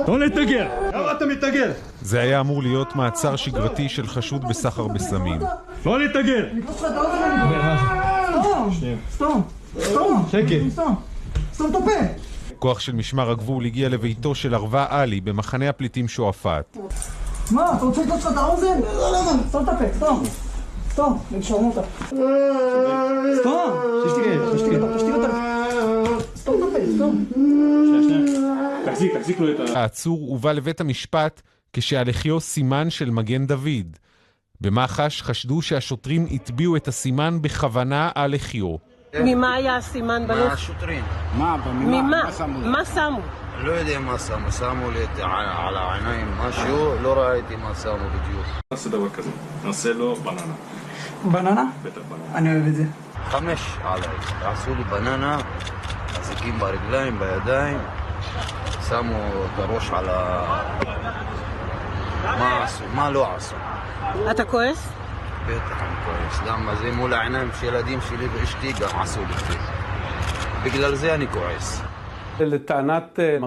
לא להתנגר! למה אתה מתנגר? זה היה אמור להיות מעצר שגרתי של חשוד בסחר בסמים. לא להתנגר! סתום את הפה! כוח של משמר הגבול הגיע לביתו של ערווה עלי במחנה הפליטים שועפאט. מה, אתה רוצה לקנות לך את האוזן? סתום את הפה, סתום. סתום, נשארנו אותה. סתום! תשתיק אותה. סתום את הפה, סתום. תחזיק לו את העצור הובא לבית המשפט כשהלחיו סימן של מגן דוד. במח"ש חשדו שהשוטרים הטביעו את הסימן בכוונה על לחיו. ממה היה הסימן בלב? מהשוטרים. ממה? מה שמו? לא יודע מה שמו, שמו לי על העיניים משהו, לא ראיתי מה שמו בדיוק. נעשה דבר כזה, נעשה לו בננה. בננה? בטח בננה. אני אוהב את זה. 5 עליי, עשו לי בננה, חזיקים ברגליים, בידיים, שמו את הראש על מה עשו, מה לא עשו. אתה כועס? בטח אני כועס, למה זה מול העיניים של ילדים שלי ואשתי גם עשו לי. בגלל זה אני כועס. לטענת